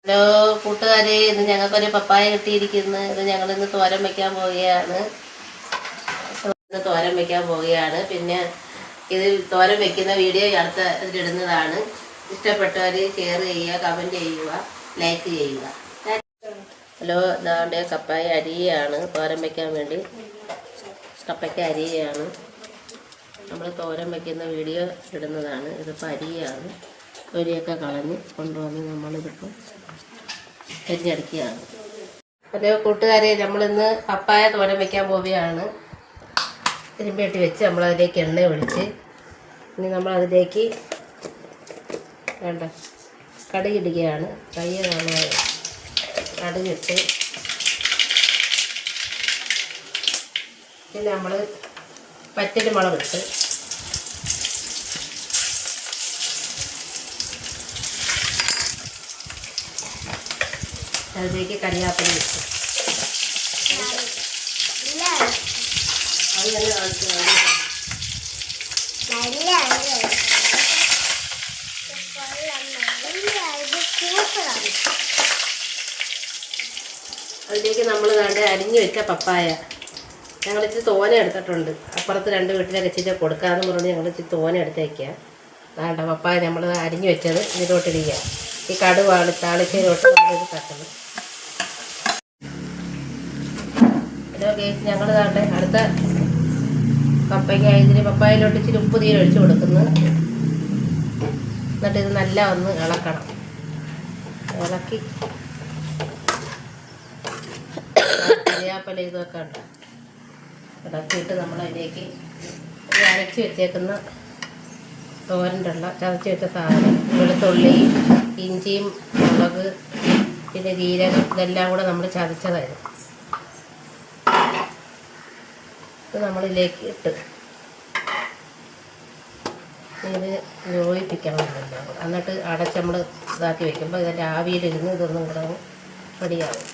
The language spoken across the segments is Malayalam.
ഹലോ കൂട്ടുകാരെ, ഇന്ന് ഞങ്ങൾക്കൊരു പപ്പായ കിട്ടിയിരിക്കുന്നു. ഇത് ഞങ്ങളിന്ന് തോരൻ വയ്ക്കാൻ പോവുകയാണ്. പിന്നെ ഇത് തോരൻ വയ്ക്കുന്ന വീഡിയോ അടുത്ത ഇതിലിടുന്നതാണ്. ഇഷ്ടപ്പെട്ടവർ ഷെയർ ചെയ്യുക, കമൻറ്റ് ചെയ്യുക, ലൈക്ക് ചെയ്യുക. ഹലോ, ഇതാണ്ട് പപ്പായ അരിയാണ് തോരൻ വയ്ക്കാൻ വേണ്ടി. കപ്പയ്ക്ക് അരിയാണ് നമ്മൾ തോരൻ വയ്ക്കുന്ന വീഡിയോ ഇടുന്നതാണ്. ഇതിപ്പോൾ അരിയാണ്. തൊലിയൊക്കെ കളഞ്ഞ് കൊണ്ടുവന്ന് നമ്മളിതിപ്പോൾ അരിഞ്ഞടിക്കുകയാണ്. ഹലോ കൂട്ടുകാരെ, നമ്മളിന്ന് പപ്പായ തോരൻ വയ്ക്കാൻ പോവുകയാണ്. ഇരുമ്പേട്ടി വെച്ച് നമ്മളതിലേക്ക് എണ്ണ ഒഴിച്ച് ഇനി നമ്മളതിലേക്ക് വേണ്ട കടുകിടുകയാണ്. കയ്യെ കാണുന്നത് കടുകിട്ട് പിന്നെ നമ്മൾ പച്ചരി മുളകിട്ട് അതിലേക്ക് കറിവേപ്പില ഇട്ടു. അതിലേക്ക് നമ്മൾ കണ്ട് അരിഞ്ഞു വെച്ച പപ്പായ ഞങ്ങളിച്ചിരി തോന എടുത്തിട്ടുണ്ട്. അപ്പുറത്ത് 2 വീട്ടിലൊക്കെ ഇച്ചിരി കൊടുക്കാമെന്ന് പറഞ്ഞ് ഞങ്ങൾ ഇച്ചിരി തോന എടുത്ത് വയ്ക്കുക. വേണ്ട പപ്പായ നമ്മൾ അരിഞ്ഞു വെച്ചത് ഇതിലോട്ടിരിക്കുക. ഈ കടുവാണ് താളിച്ചതിലോട്ട് നമ്മളിത് തട്ടുന്നത്. ഹലോ ഗൈസ്, ഞങ്ങൾ താട്ടെ അടുത്ത പപ്പായയിലോട്ട് ഇച്ചിരി ഉപ്പ് തീരെ ഒഴിച്ച് കൊടുക്കുന്നു. എന്നിട്ട് ഇത് നല്ല ഒന്ന് ഇളക്കണം. ഇളക്കി കറിവേപ്പില ഇതൊക്കെ ഉണ്ട് ഇളക്കിയിട്ട് നമ്മളതിലേക്ക് അരച്ച് വെച്ചേക്കുന്ന തോരൻ്റെ ചതച്ച് വെച്ച സാധനം, വെളുത്തുള്ളി, ഇഞ്ചിയും, മുളക്, പിന്നെ ജീരകം, ഇതെല്ലാം കൂടെ നമ്മൾ ചതച്ചതായിരുന്നു. ഇത് നമ്മളിതിലേക്ക് ഇട്ട് ഇത് യോജിപ്പിക്കണം. എന്നിട്ട് അടച്ച് നമ്മൾ ഇതാക്കി വെക്കുമ്പോൾ ഇതിൻ്റെ ആവിയിലിരുന്ന് ഇതൊന്നും കൂടെ റെഡിയാവും.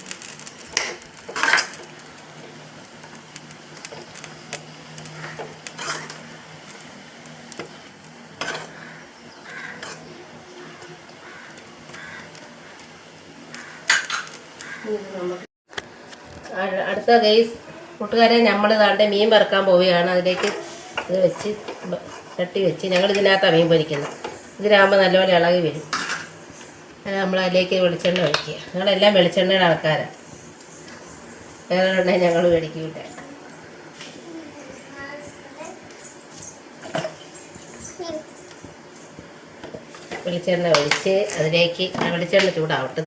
അടുത്ത ഗൈസ് കൂട്ടുകാരെ, നമ്മൾ താണ്ടെ മീൻ വറുക്കാൻ പോവുകയാണ്. അതിലേക്ക് ഇത് വെച്ച് ചട്ടി വെച്ച് ഞങ്ങൾ ഇതിനകത്താണ് മീൻ പൊരിക്കുന്നത്. ഇതിനാകുമ്പോൾ നല്ലപോലെ ഇളകി വരും. നമ്മൾ അതിലേക്ക് വെളിച്ചെണ്ണ ഒഴിക്കുക. ഞങ്ങളെല്ലാം വെളിച്ചെണ്ണയുടെ ആൾക്കാരാണ്. വേറെ ഉണ്ടെങ്കിൽ ഞങ്ങൾ മേടിക്കില്ല. വെളിച്ചെണ്ണ ഒഴിച്ച് അതിലേക്ക് വെളിച്ചെണ്ണ ചൂടാവട്ടെ.